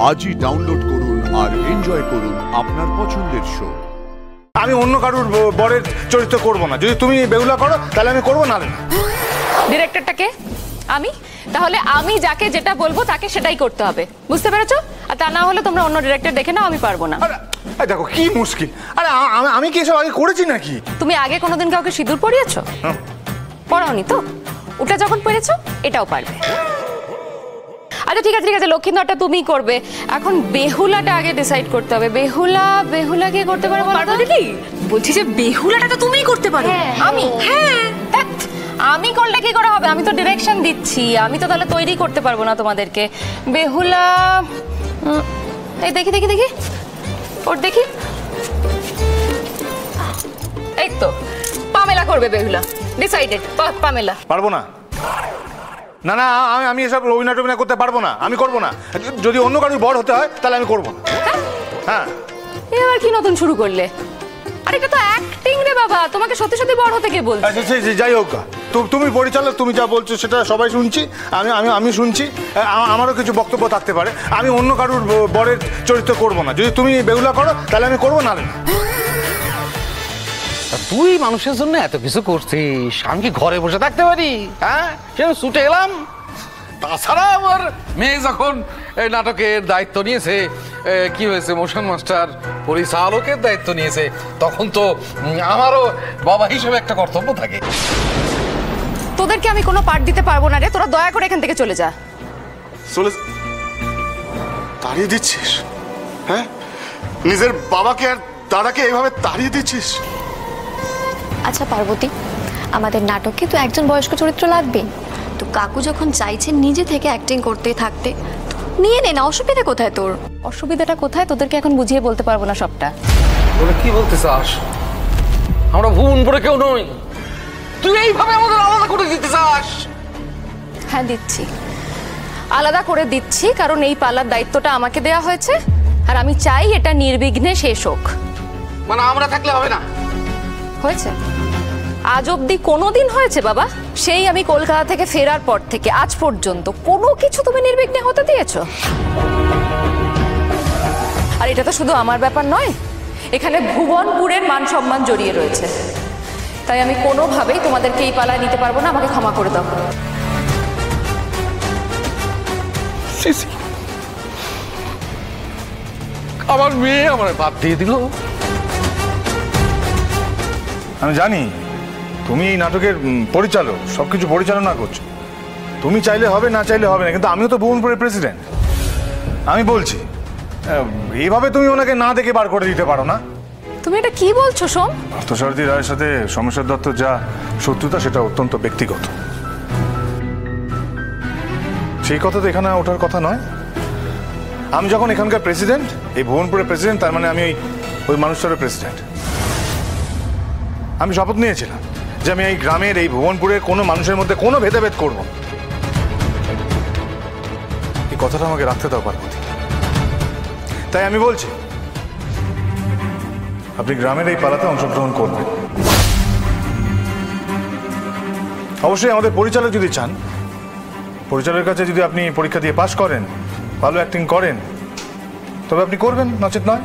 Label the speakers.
Speaker 1: আজই ডাউনলোড করুন আর এনজয় করুন আপনার পছন্দের শো।
Speaker 2: আমি অন্য কারুর বরের চরিত্র করব না। যদি তুমি বেহুলা করো তাহলে আমি করবো না।
Speaker 3: ডিরেক্টরটাকে আমি, তাহলে আমি যাকে যেটা বলবো তাকে সেটাই করতে হবে, বুঝতে পেরেছো? আর তা না হলে তোমরা অন্য ডিরেক্টর দেখে নাও, আমি পারবো না।
Speaker 2: দেখো কি মুশকিল। আরে আমি কি এসব আগে করেছি নাকি?
Speaker 3: তুমি আগে কোনোদিন কাউকে সিঁদুর পরিয়েছো? পড়াওনি তো? ওটা যখন পড়েছো এটাও পারবে। আচ্ছা ঠিক আছে ঠিক আছে, লক্ষ্মীন্দরটা তুমিই করবে। এখন বেহুলাটা আগে ডিসাইড করতে হবে। বেহুলা কে করতে পারে বলো দিদি?
Speaker 4: বলছি যে বেহুলাটা তো তুমিই করতে পারো।
Speaker 3: আমি? হ্যাঁ, আমি করলে কি করে হবে? আমি তো ডিরেকশন দিচ্ছি, আমি তো তাহলে তৈরি করতে পারবো না তোমাদেরকে। বেহুলা এই দেখি দেখি দেখি ওর দেখি, এই তো পামেলা করবে বেহুলা, ডিসাইডেড পামেলা।
Speaker 2: পারবো না, না না আমি এসব অভিনয় করতে পারবো না, আমি করবো না। যদি অন্য কারোর বর হতে হয় তাহলে আমি করবো না। হ্যাঁ,
Speaker 3: এবার কি নতুন শুরু করলে? আরে এটা তো অ্যাক্টিং রে বাবা, তোমাকে সত্যি সত্যি বড় হতে কে বলছে?
Speaker 2: যাই হোক, তুমি পরিচালক, তুমি যা বলছো সেটা সবাই শুনছি, আমি শুনছি। আমারও কিছু বক্তব্য থাকতে পারে। আমি অন্য কারুর বরের চরিত্র করবো না। যদি তুমি বেহুলা করো তাহলে আমি করবো না।
Speaker 5: তুই মানুষের জন্য এত কিছু করছিস, আমি কি ঘরে বসে থাকতে পারি? হ্যাঁ, সে ছুটে এলাম। তাছাড়া আমার মেয়ে যখন এই নাটকের দায়িত্ব নিয়েছে, কি হয়েছে, মোশন মাস্টার পরিচালকের দায়িত্ব নিয়েছে, তখন তো আমারও বাবা হিসেবে একটা কর্তব্য থাকে।
Speaker 3: তোদেরকে আমি কোনো পার্ট দিতে পারবো না রে, তোরা দয়া করে এখান থেকে চলে যা।
Speaker 6: চলে তাড়িয়ে দিচ্ছিস? হ্যাঁ, নিজের বাবাকে আর দাদাকে এইভাবে তাড়িয়ে দিচ্ছিস?
Speaker 7: আচ্ছা পার্বতী, আমাদের নাটকে তো একজন বয়স্ক চরিত্র লাগবে। তো কাকু যখন চাইছেন নিজে থেকে অ্যাক্টিং করতে থাকতে, নিয়ে নে না, অসুবিধা কোথায় তোর?
Speaker 3: অসুবিধাটা কোথায় তোদেরকে এখন বুঝিয়ে বলতে পারবো না সবটা।
Speaker 5: বলে কি বলতে চাস? আমরা ভুবন পড়ে কেউ নই, তুই এইভাবে আমাদের আলাদা করে দিতে চাস?
Speaker 3: হ্যাঁ দিচ্ছি, আলাদা করে দিচ্ছি, কারণ এই পালার দায়িত্বটা আমাকে দেয়া হয়েছে আর আমি চাই এটা নির্বিঘ্নে শেষ হোক।
Speaker 5: মানে আমরা থাকলে হবে না?
Speaker 3: হয়েছে? আজ অব্দি কোনোদিন হয়েছে বাবা? সেই আমি কলকাতা থেকে ফেরার পর থেকে আজ পর্যন্ত কোনো কিছু তুমি নির্বিঘ্নে হতে দিয়েছো? আর এটা তো শুধু আমার ব্যাপার নয়, এখানে ভুবনপুরের মান সম্মান জড়িয়ে রয়েছে। তাই আমি কোনোভাবেই তোমাদেরকে এই পালায় নিতে পারবো না, আমাকে ক্ষমা করে দাও।
Speaker 5: আমার মেয়ে আমার বাদ দিয়ে দিল।
Speaker 2: আমি জানি তুমি এই নাটকের পরিচালক, সবকিছু পরিচালনা করছো। তুমি চাইলে হবে, না চাইলে হবে না, কিন্তু আমিও তো ভুবনপুরের প্রেসিডেন্ট। আমি বলছি এইভাবে তুমি ওনাকে না দেখে বার করে দিতে পারো না।
Speaker 3: তুমি এটা কি বলছো সোম?
Speaker 2: পার্থসারথী রায়ের সাথে সোমেশ্বর দত্ত যা শত্রুতা, সেটা অত্যন্ত ব্যক্তিগত। সেই কথা তো এখানে ওঠার কথা নয়। আমি যখন এখানকার প্রেসিডেন্ট, এই ভুবনপুরের প্রেসিডেন্ট, তার মানে আমি ওই মানুষটার প্রেসিডেন্ট। আমি শপথ নিয়েছিলাম যে আমি এই গ্রামের, এই ভুবনপুরের কোনো মানুষের মধ্যে কোনো ভেদাভেদ করব। এই কথাটা আমাকে রাখতে দাও পার্বতী। তাই আমি বলছি আপনি গ্রামের এই পালাতে অংশগ্রহণ করবেন। অবশ্যই আমাদের পরিচালক যদি চান, পরিচালকের কাছে যদি আপনি পরীক্ষা দিয়ে পাশ করেন, ভালো অ্যাক্টিং করেন, তবে আপনি করবেন, নচেত নয়।